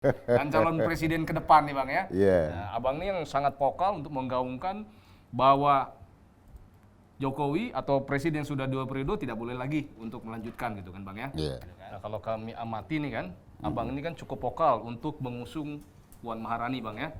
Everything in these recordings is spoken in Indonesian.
dan calon presiden ke depan nih Bang ya. Iya. Nah, Abang ini yang sangat vokal untuk menggaungkan bahwa Jokowi atau presiden sudah 2 periode tidak boleh lagi untuk melanjutkan gitu kan Bang ya. Iya. Nah, kalau kami amati nih kan, Abang ini kan cukup vokal untuk mengusung Puan Maharani Bang ya.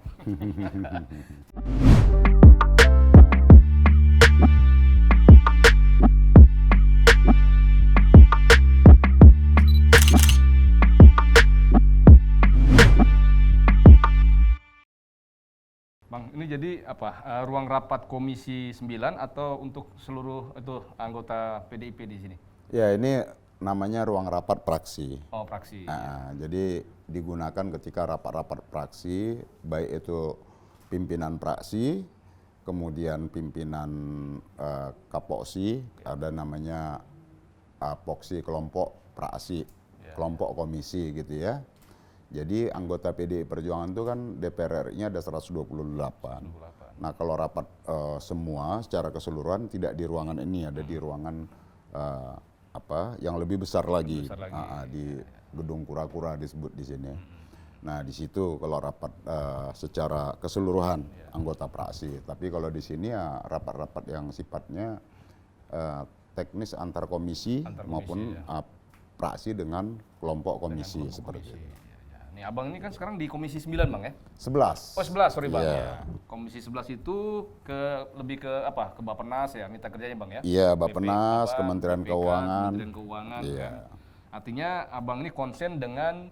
Bang, ini jadi apa? Ruang rapat Komisi 9 atau untuk seluruh itu anggota PDIP di sini? Ya, ini namanya ruang rapat praksi. Oh, fraksi. Nah, jadi digunakan ketika rapat-rapat praksi, baik itu pimpinan praksi, kemudian pimpinan Kapoksi, ada namanya Poksi kelompok praksi, kelompok komisi gitu ya. Jadi anggota PDI Perjuangan itu kan DPR RI-nya ada 128. Nah, kalau rapat semua secara keseluruhan tidak di ruangan ini, ada di ruangan yang lebih besar lagi, di gedung kura-kura disebut di sini. Nah, di situ kalau rapat secara keseluruhan anggota praksi. Tapi kalau di sini ya rapat-rapat yang sifatnya teknis antar komisi maupun praksi dengan kelompok komisi seperti itu. Nih, Abang ini kan sekarang di Komisi 9 Bang ya? 11. Oh 11, sorry Bang. Iya. Ya. Komisi 11 itu lebih ke apa? Ke Bappenas ya, minta kerjanya Bang ya? Iya, Bappenas, BP, Kementerian BPK, Keuangan. Kementerian Keuangan Iya. kan. Artinya Abang ini konsen dengan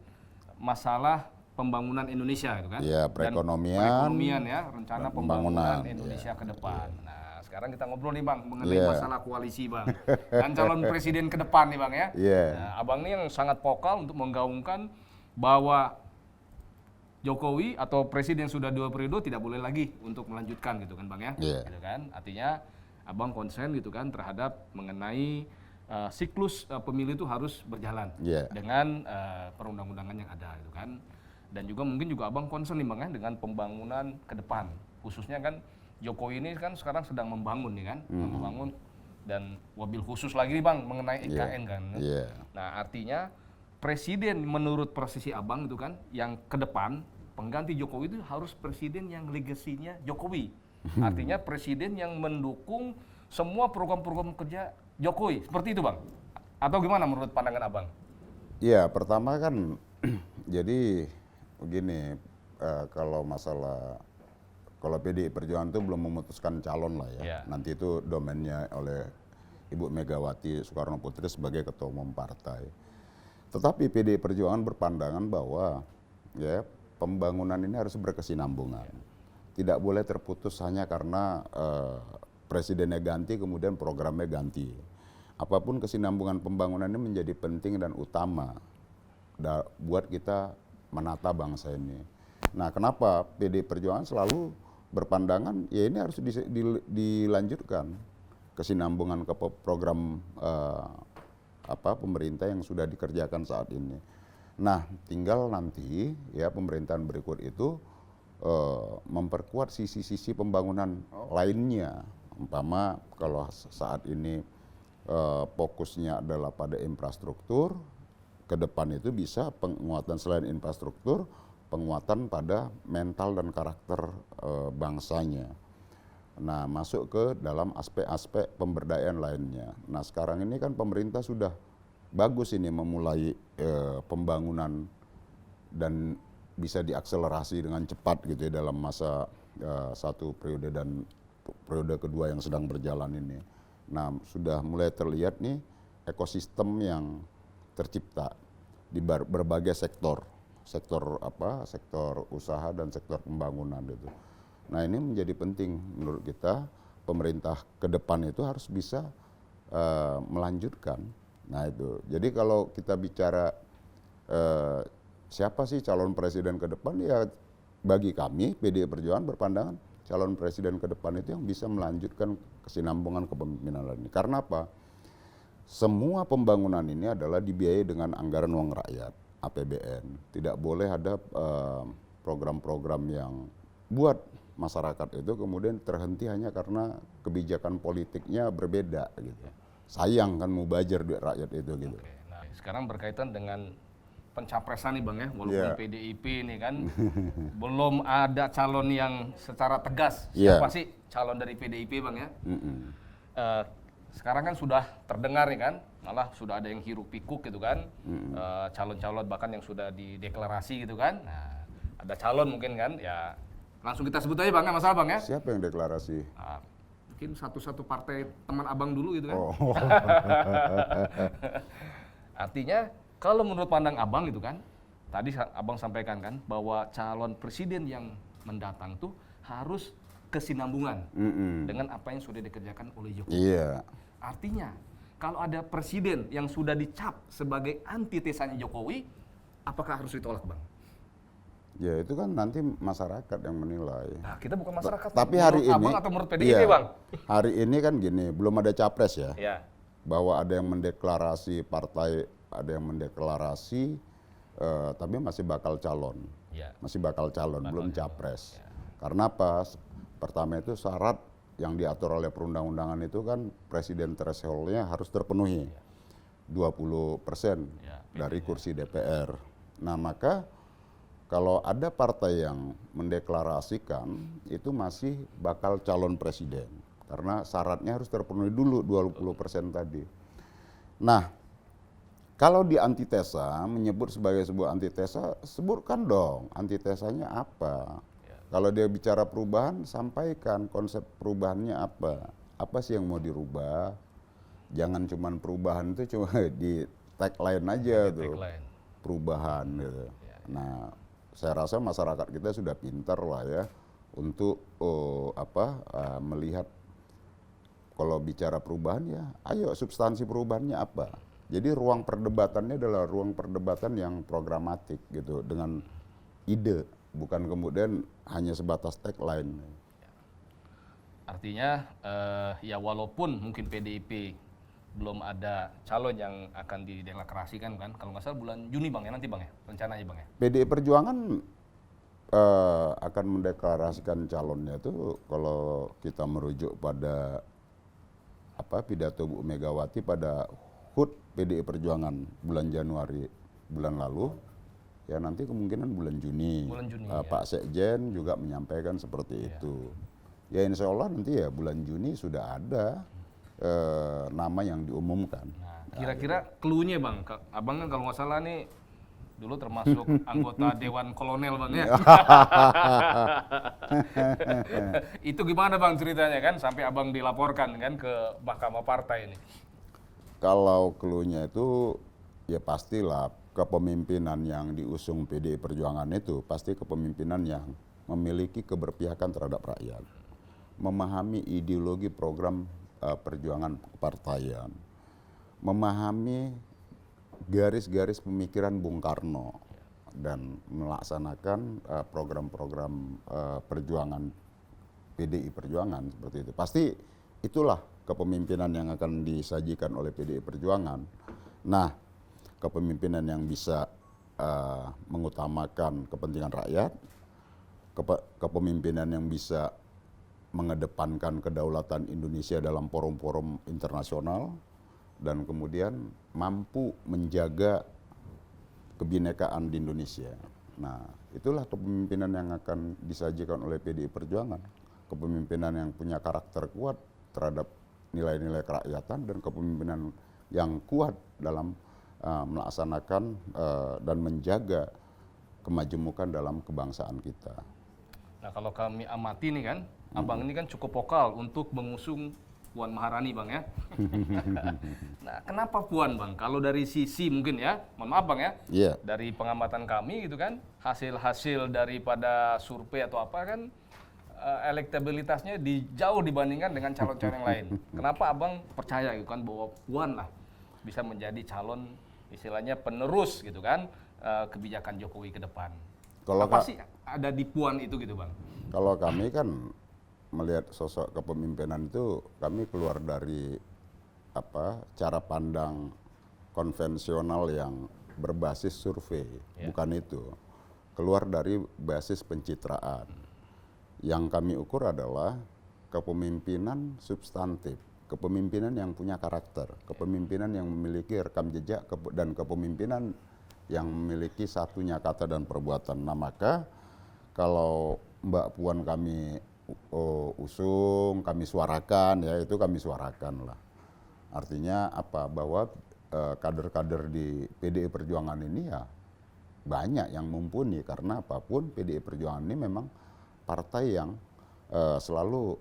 masalah pembangunan Indonesia itu kan? Iya, Dan perekonomian ya, rencana pembangunan Indonesia ke depan. Nah, sekarang kita ngobrol nih Bang mengenai masalah koalisi Bang. Dan calon presiden ke depan nih Bang ya. Iya. Nah, Abang ini yang sangat vokal untuk menggaungkan bahwa Jokowi atau presiden sudah 2 periode tidak boleh lagi untuk melanjutkan gitu kan Bang ya. Iya. Gitu kan. Artinya Abang konsen gitu kan terhadap mengenai siklus pemilu itu harus berjalan Iya. dengan perundang-undangan yang ada gitu kan. Dan juga mungkin juga Abang konsen nih Bang ya dengan pembangunan ke depan. Khususnya kan Jokowi ini kan sekarang sedang membangun nih kan, membangun dan wabil khusus lagi nih Bang mengenai IKN kan. Iya. Nah, artinya presiden menurut posisi Abang itu kan yang ke depan pengganti Jokowi itu harus presiden yang legasinya Jokowi. Artinya presiden yang mendukung semua program-program kerja Jokowi. Seperti itu Bang? Atau gimana menurut pandangan Abang? Iya, pertama kan jadi begini, kalau PDI Perjuangan itu belum memutuskan calon lah ya. Iya. Nanti itu domainnya oleh Ibu Megawati Soekarno Putri sebagai ketua umum partai. Tetapi PDI Perjuangan berpandangan bahwa ya pembangunan ini harus berkesinambungan. Tidak boleh terputus hanya karena presidennya ganti kemudian programnya ganti. Apapun kesinambungan pembangunan ini menjadi penting dan utama buat kita menata bangsa ini. Nah, kenapa PDI Perjuangan selalu berpandangan ya ini harus dilanjutkan kesinambungan ke program pemerintah yang sudah dikerjakan saat ini. Nah, tinggal nanti ya pemerintahan berikut itu memperkuat sisi-sisi pembangunan lainnya. Umpama kalau saat ini fokusnya adalah pada infrastruktur, ke depan itu bisa penguatan selain infrastruktur, penguatan pada mental dan karakter bangsanya. Nah, masuk ke dalam aspek-aspek pemberdayaan lainnya. Nah, sekarang ini kan pemerintah sudah bagus ini memulai pembangunan dan bisa diakselerasi dengan cepat gitu ya dalam masa 1 periode dan periode kedua yang sedang berjalan ini. Nah, sudah mulai terlihat nih ekosistem yang tercipta di berbagai sektor usaha dan sektor pembangunan gitu. Nah, ini menjadi penting menurut kita pemerintah ke depan itu harus bisa melanjutkan. Nah, itu. Jadi kalau kita bicara siapa sih calon presiden ke depan, ya bagi kami PDI Perjuangan berpandangan calon presiden ke depan itu yang bisa melanjutkan kesinambungan kepemimpinan ini. Karena apa? Semua pembangunan ini adalah dibiayai dengan anggaran uang rakyat, APBN. Tidak boleh ada program-program yang buat masyarakat itu kemudian terhenti hanya karena kebijakan politiknya berbeda gitu. Sayang kan mubazir duit rakyat itu gitu. Oke. Nah, sekarang berkaitan dengan pencapresan nih Bang ya, walaupun Iya. PDIP nih kan belum ada calon yang secara tegas Iya. siapa sih calon dari PDIP Bang ya. Mm-mm. Sekarang kan sudah terdengar nih kan, malah sudah ada yang hiruk pikuk gitu kan, calon-calon bahkan yang sudah dideklarasi gitu kan. Nah, ada calon mungkin kan, ya langsung kita sebut aja Bang, nggak masalah Bang ya. Siapa yang deklarasi? Nah, mungkin satu-satu partai teman abang dulu gitu kan. Oh. Artinya kalau menurut pandang abang gitu kan, tadi abang sampaikan kan bahwa calon presiden yang mendatang tuh harus kesinambungan Mm-mm. dengan apa yang sudah dikerjakan oleh Jokowi. Iya. Artinya kalau ada presiden yang sudah dicap sebagai antitesanya Jokowi, apakah harus ditolak Bang? Ya itu kan nanti masyarakat yang menilai. Nah, kita bukan masyarakat. Tapi menurut hari ini, abang atau menurut PDIP iya, Bang? hari ini kan gini, belum ada capres ya. Ya. Bahwa ada yang mendeklarasi partai, ada yang mendeklarasi, tapi masih bakal calon. Ya. Masih bakal calon, belum capres. Ya. Karena apa? Pertama itu syarat yang diatur oleh perundang-undangan itu kan presiden threshold-nya harus terpenuhi. 20% Ya, dari kursi DPR. Nah maka kalau ada partai yang mendeklarasikan itu masih bakal calon presiden. Karena syaratnya harus terpenuhi dulu 20% tadi. Nah, kalau di antitesa, menyebut sebagai sebuah antitesa, sebutkan dong antitesanya apa. Kalau dia bicara perubahan, sampaikan konsep perubahannya apa. Apa sih yang mau dirubah? Jangan cuman perubahan itu cuma di tagline aja tuh. Tagline. Perubahan gitu. Nah, saya rasa masyarakat kita sudah pintar lah ya untuk melihat kalau bicara perubahan ya, ayo substansi perubahannya apa. Jadi ruang perdebatannya adalah ruang perdebatan yang programatik gitu dengan ide, bukan kemudian hanya sebatas tagline. Artinya ya walaupun mungkin PDIP belum ada calon yang akan dideklarasikan kan, kalau nggak salah bulan Juni Bang ya, nanti Bang ya, rencananya Bang ya. PDI Perjuangan akan mendeklarasikan calonnya itu kalau kita merujuk pada pidato Bu Megawati pada HUT PDI Perjuangan bulan Januari bulan lalu, ya nanti kemungkinan bulan Juni. Bulan Juni, Pak Sekjen juga menyampaikan seperti itu. Ya insya Allah nanti ya bulan Juni sudah ada nama yang diumumkan. Nah, kira-kira clue-nya Bang, abang kan kalau nggak salah nih dulu termasuk anggota Dewan Kolonel Bang ya. Itu gimana Bang ceritanya kan sampai abang dilaporkan kan ke Mahkamah Partai ini? Kalau clue-nya itu ya pastilah kepemimpinan yang diusung PDI Perjuangan itu pasti kepemimpinan yang memiliki keberpihakan terhadap rakyat, memahami ideologi program perjuangan kepartaian, memahami garis-garis pemikiran Bung Karno dan melaksanakan program-program perjuangan PDI Perjuangan seperti itu. Pasti itulah kepemimpinan yang akan disajikan oleh PDI Perjuangan. Nah, kepemimpinan yang bisa mengutamakan kepentingan rakyat, kepemimpinan yang bisa mengedepankan kedaulatan Indonesia dalam forum-forum internasional, dan kemudian mampu menjaga kebinekaan di Indonesia. Nah, itulah kepemimpinan yang akan disajikan oleh PDI Perjuangan. Kepemimpinan yang punya karakter kuat terhadap nilai-nilai kerakyatan dan kepemimpinan yang kuat dalam melaksanakan dan menjaga kemajemukan dalam kebangsaan kita. Nah, kalau kami amati nih kan, abang ini kan cukup vokal untuk mengusung Puan Maharani Bang ya. Nah, kenapa Puan Bang? Kalau dari sisi mungkin ya, mohon maaf Bang ya, dari pengamatan kami gitu kan, hasil-hasil daripada survei atau apa kan, elektabilitasnya jauh dibandingkan dengan calon-calon yang lain. Kenapa abang percaya gitu kan bahwa Puan lah bisa menjadi calon istilahnya penerus gitu kan kebijakan Jokowi ke depan? Apa sih ada di Puan itu gitu Bang? Kalau kami kan melihat sosok kepemimpinan itu, kami keluar dari cara pandang konvensional yang berbasis survei, bukan itu. Keluar dari basis pencitraan. Yang kami ukur adalah kepemimpinan substantif, kepemimpinan yang punya karakter, kepemimpinan yang memiliki rekam jejak, dan kepemimpinan yang memiliki satunya kata dan perbuatan. Nah maka kalau Mbak Puan kami usung, kami suarakan, ya itu kami suarakan lah. Artinya apa? Bahwa kader-kader di PDI Perjuangan ini ya banyak yang mumpuni, karena apapun PDI Perjuangan ini memang partai yang selalu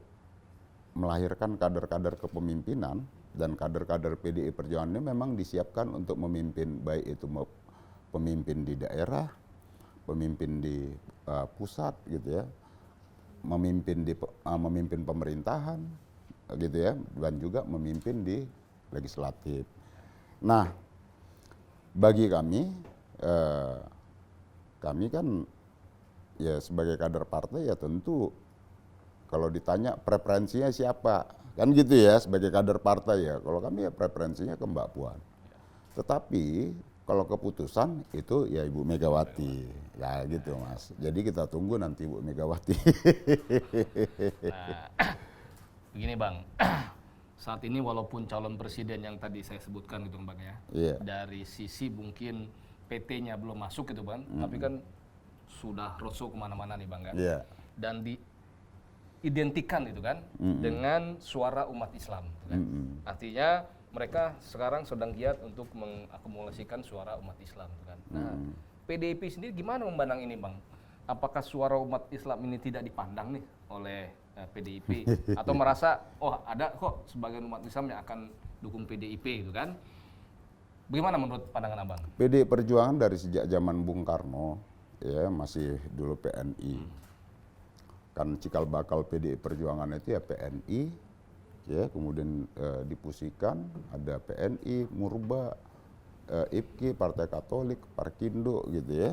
melahirkan kader-kader kepemimpinan, dan kader-kader PDI Perjuangan ini memang disiapkan untuk memimpin, baik itu pemimpin di daerah, pemimpin di pusat gitu ya, memimpin pemerintahan gitu ya, dan juga memimpin di legislatif. Nah, bagi kami kan ya sebagai kader partai ya tentu kalau ditanya preferensinya siapa, kan gitu ya, sebagai kader partai ya. Kalau kami ya preferensinya ke Mbak Puan. Tetapi kalau keputusan itu ya Ibu Megawati. Ya gitu Mas. Jadi kita tunggu nanti Ibu Megawati. Nah, begini Bang, saat ini walaupun calon presiden yang tadi saya sebutkan gitu Bang ya, dari sisi mungkin PT-nya belum masuk gitu Bang, tapi kan sudah roadshow kemana-mana nih Bang kan, dan diidentikan itu kan dengan suara umat Islam gitu kan. Artinya mereka sekarang sedang giat untuk mengakumulasikan suara umat Islam gitu kan. Nah, PDIP sendiri gimana memandang ini Bang? Apakah suara umat Islam ini tidak dipandang nih oleh PDIP atau merasa oh ada kok sebagian umat Islam yang akan dukung PDIP gitu kan? Bagaimana menurut pandangan Abang? PDI Perjuangan dari sejak zaman Bung Karno ya, masih dulu PNI. Kan cikal bakal PDI Perjuangan itu ya PNI ya, kemudian difusikan ada PNI, Murba, IPKI, Partai Katolik, Parkindo gitu ya.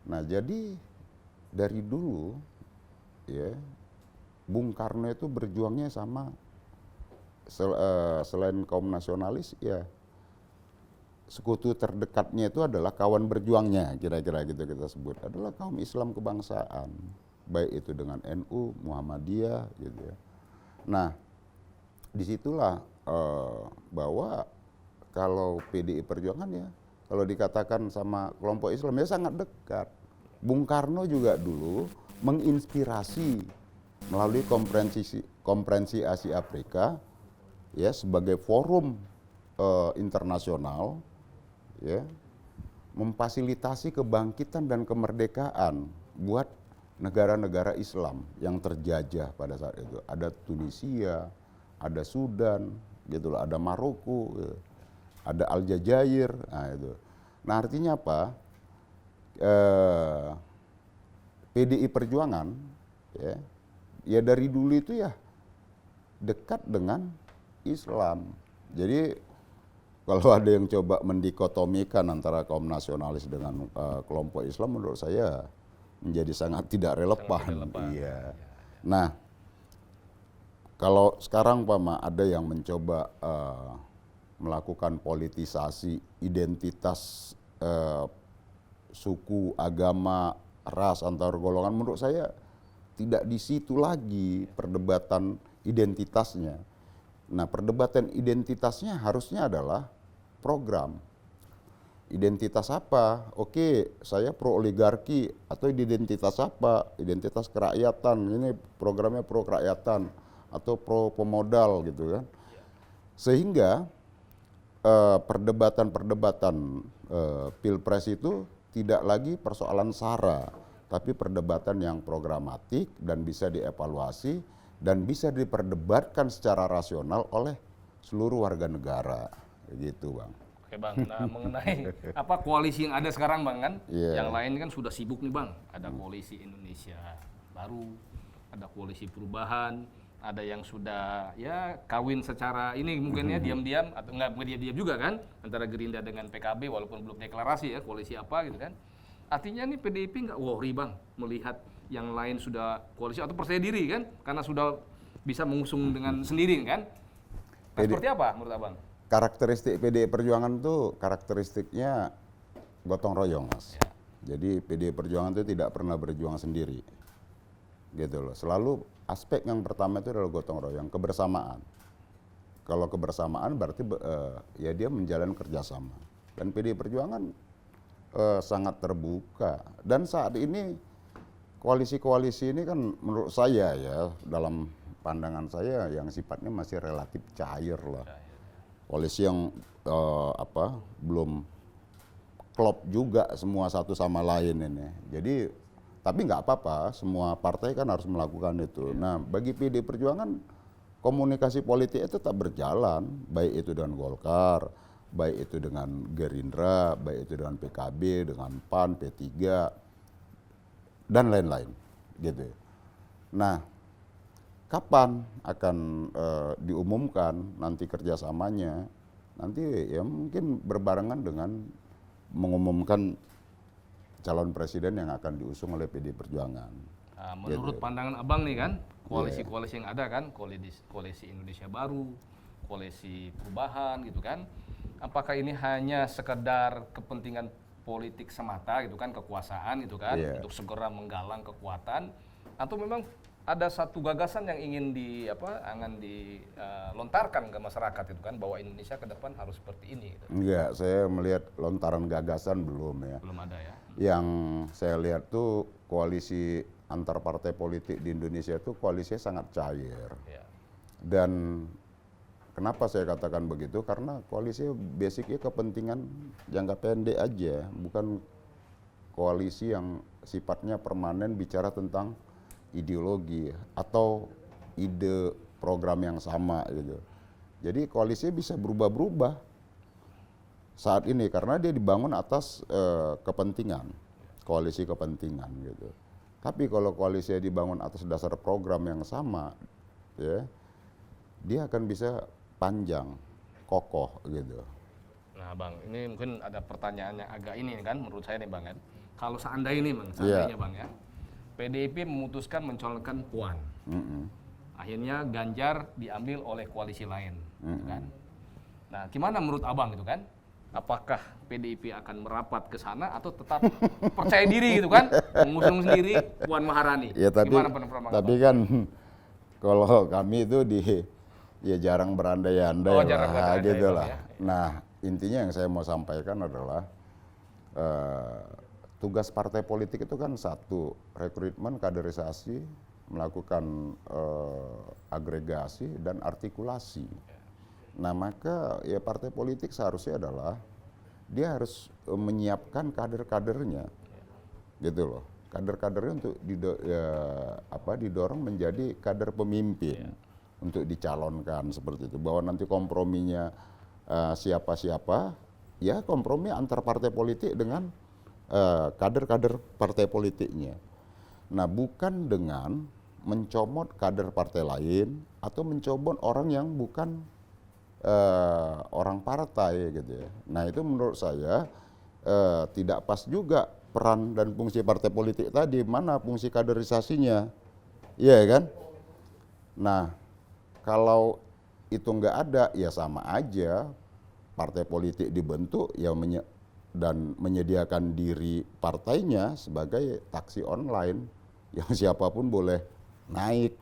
Nah, jadi dari dulu ya Bung Karno itu berjuangnya sama selain kaum nasionalis ya sekutu terdekatnya itu adalah kawan berjuangnya, kira-kira gitu kita sebut, adalah kaum Islam kebangsaan, baik itu dengan NU, Muhammadiyah gitu ya. Nah, disitulah bahwa kalau PDI Perjuangan ya, kalau dikatakan sama kelompok Islam ya sangat dekat. Bung Karno juga dulu menginspirasi melalui konferensi Asia Afrika ya sebagai forum internasional ya, memfasilitasi kebangkitan dan kemerdekaan buat negara-negara Islam yang terjajah pada saat itu. Ada Tunisia, ada Sudan, gitu loh, ada Maroko, gitu. Ada Aljazair, nah itu. Nah artinya apa? PDI Perjuangan, ya dari dulu itu ya dekat dengan Islam. Jadi kalau ada yang coba mendikotomikan antara kaum nasionalis dengan kelompok Islam, menurut saya menjadi sangat tidak relevan. Iya. Nah, kalau sekarang Pak ada yang mencoba melakukan politisasi identitas suku, agama, ras antar golongan, menurut saya tidak di situ lagi perdebatan identitasnya. Nah, perdebatan identitasnya harusnya adalah program. Identitas apa? Oke, saya pro oligarki, atau identitas apa? Identitas kerakyatan. Ini programnya pro kerakyatan atau pro pemodal gitu kan. Sehingga perdebatan-perdebatan Pilpres itu tidak lagi persoalan sara, tapi perdebatan yang programatik dan bisa dievaluasi dan bisa diperdebatkan secara rasional oleh seluruh warga negara, gitu Bang. Oke Bang, nah mengenai apa koalisi yang ada sekarang Bang kan, yang lain kan sudah sibuk nih Bang, ada koalisi Indonesia Baru, ada koalisi Perubahan, ada yang sudah ya kawin secara ini mungkin ya diam-diam atau enggak diam-diam juga kan, antara Gerindra dengan PKB walaupun belum deklarasi ya koalisi apa gitu kan. Artinya nih PDIP nggak worry Bang melihat yang lain sudah koalisi atau percaya diri kan karena sudah bisa mengusung dengan sendiri kan. Nah, seperti apa menurut Abang? Karakteristik PDI Perjuangan tuh karakteristiknya gotong royong Mas. Ya. Jadi PDI Perjuangan itu tidak pernah berjuang sendiri. Gitu loh. Selalu aspek yang pertama itu adalah gotong royong, kebersamaan. Kalau kebersamaan berarti ya dia menjalin kerjasama. Dan PDI Perjuangan sangat terbuka. Dan saat ini koalisi-koalisi ini kan menurut saya ya, dalam pandangan saya yang sifatnya masih relatif cair lah. Koalisi yang belum klop juga semua satu sama lain ini. Jadi tapi nggak apa-apa, semua partai kan harus melakukan itu. Nah, bagi PD Perjuangan komunikasi politik itu tetap berjalan, baik itu dengan Golkar, baik itu dengan Gerindra, baik itu dengan PKB, dengan PAN, P3 dan lain-lain, gitu. Nah, kapan akan diumumkan nanti kerjasamanya? Nanti ya mungkin berbarengan dengan mengumumkan calon presiden yang akan diusung oleh PD Perjuangan. Nah, menurut pandangan Abang nih kan, koalisi-koalisi yang ada kan, koalisi Indonesia Baru, koalisi perubahan gitu kan, apakah ini hanya sekedar kepentingan politik semata gitu kan, kekuasaan gitu kan, untuk segera menggalang kekuatan, atau memang ada satu gagasan yang ingin dilontarkan ke masyarakat itu kan, bahwa Indonesia ke depan harus seperti ini gitu. Enggak, saya melihat lontaran gagasan belum ya. Belum ada ya. Yang saya lihat tuh koalisi antar partai politik di Indonesia itu koalisinya sangat cair. Ya. Dan kenapa saya katakan begitu? Karena koalisi basicnya kepentingan jangka pendek aja, bukan koalisi yang sifatnya permanen bicara tentang ideologi atau ide program yang sama gitu. Jadi koalisinya bisa berubah-berubah saat ini karena dia dibangun atas kepentingan, koalisi kepentingan gitu. Tapi kalau koalisinya dibangun atas dasar program yang sama, ya, dia akan bisa panjang, kokoh gitu. Nah Bang, ini mungkin ada pertanyaan yang agak ini kan, menurut saya nih Bang kan. Kalau seandainya Bang, seandainya Bang ya, PDIP memutuskan mencalonkan Puan. Akhirnya Ganjar diambil oleh koalisi lain, gitu kan. Nah, gimana menurut Abang gitu kan? Apakah PDIP akan merapat ke sana atau tetap percaya diri gitu kan, mengusung sendiri Puan Maharani? Ya Gimana pendapat tapi kan kalau kami itu ya jarang berandai-andai lah gitu lah. Ya. Nah, intinya yang saya mau sampaikan adalah tugas partai politik itu kan satu, rekrutmen, kaderisasi, melakukan agregasi dan artikulasi. Nah, maka ya partai politik seharusnya adalah dia harus menyiapkan kader-kadernya, gitu loh. Kader-kadernya untuk didorong menjadi kader pemimpin, untuk dicalonkan seperti itu. Bahwa nanti komprominya siapa-siapa, ya kompromi antar partai politik dengan kader-kader partai politiknya. Nah, bukan dengan mencomot kader partai lain atau mencomot orang yang bukan orang partai gitu ya. Nah, itu menurut saya tidak pas juga peran dan fungsi partai politik tadi. Mana fungsi kaderisasinya, iya kan? Nah, kalau itu nggak ada, ya sama aja partai politik dibentuk ya dan menyediakan diri partainya sebagai taksi online yang siapapun boleh naik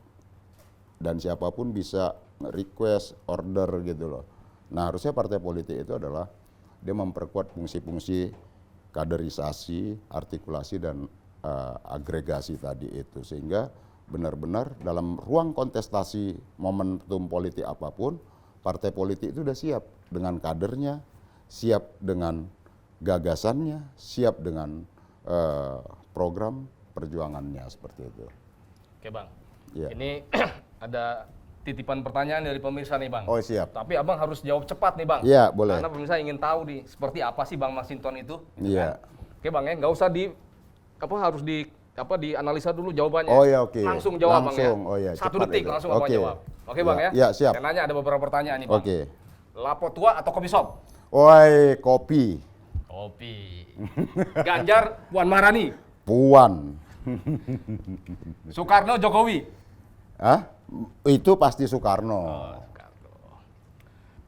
dan siapapun bisa request order gitu loh. Nah, harusnya partai politik itu adalah dia memperkuat fungsi-fungsi kaderisasi, artikulasi dan agregasi tadi itu, sehingga benar-benar dalam ruang kontestasi momentum politik apapun, partai politik itu sudah siap dengan kadernya, siap dengan gagasannya, siap dengan program perjuangannya seperti itu. Oke Bang, ya. Ini ada titipan pertanyaan dari pemirsa nih Bang. Oh siap. Tapi Abang harus jawab cepat nih Bang. Iya boleh. Karena pemirsa ingin tahu nih seperti apa sih Bang Masinton itu. Iya. Kan? Oke Bang ya, nggak usah harus dianalisa dulu jawabannya. Oh ya oke. Langsung jawab Bang ya. Oh ya. 1 detik langsung Abang jawab. Oke Bang ya. Iya siap. Saya nanya ada beberapa pertanyaan nih Bang. Oke. Lapo tua atau kopi shop? Oi kopi. Kopi. Ganjar, Puan Maharani. Puan. Soekarno, Jokowi. Hah? Itu pasti Soekarno. Oh, Soekarno.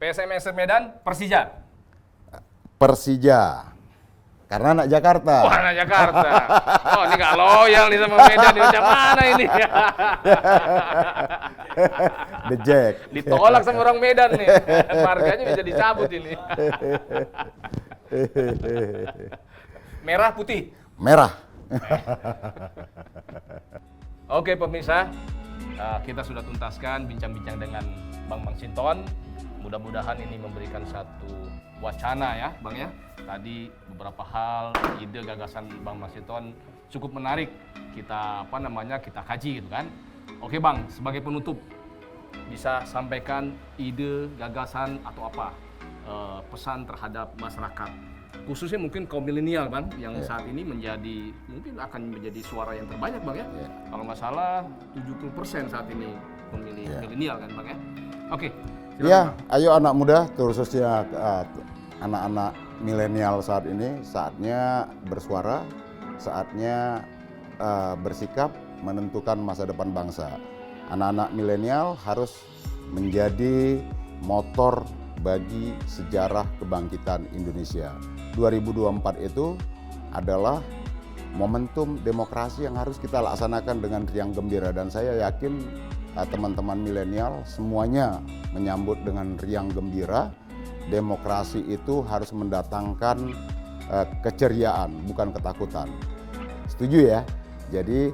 PSMS Medan, Persija. Persija. Karena anak Jakarta. Wah, anak Jakarta. Oh, ini nggak loyal nih sama Medan. Ini macam mana ini? The Jack. Ditolak sama orang Medan nih. Marganya bisa dicabut ini. Merah putih. Merah. Oke pemirsa, kita sudah tuntaskan bincang-bincang dengan Bang Masinton. Mudah-mudahan ini memberikan satu wacana ya Bang ya. Tadi beberapa hal, ide, gagasan Bang Masinton cukup menarik. Kita kita kaji gitu kan. Oke Bang, sebagai penutup bisa sampaikan ide, gagasan atau apa pesan terhadap masyarakat, khususnya mungkin kaum milenial Bang, yang saat ini mungkin akan menjadi suara yang terbanyak Bang ya. Kalau nggak salah 70% saat ini pemilih milenial kan Bang ya. Oke. Ya, ayo anak muda, khususnya anak-anak milenial saat ini, saatnya bersuara, saatnya bersikap menentukan masa depan bangsa. Anak-anak milenial harus menjadi motor bagi sejarah kebangkitan Indonesia. 2024 itu adalah momentum demokrasi yang harus kita laksanakan dengan riang gembira, dan saya yakin teman-teman milenial semuanya menyambut dengan riang gembira. Demokrasi itu harus mendatangkan keceriaan, bukan ketakutan. Setuju ya? Jadi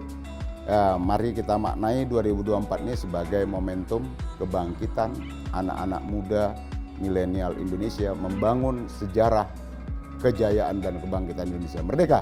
mari kita maknai 2024 ini sebagai momentum kebangkitan anak-anak muda milenial Indonesia membangun sejarah kejayaan dan kebangkitan Indonesia merdeka.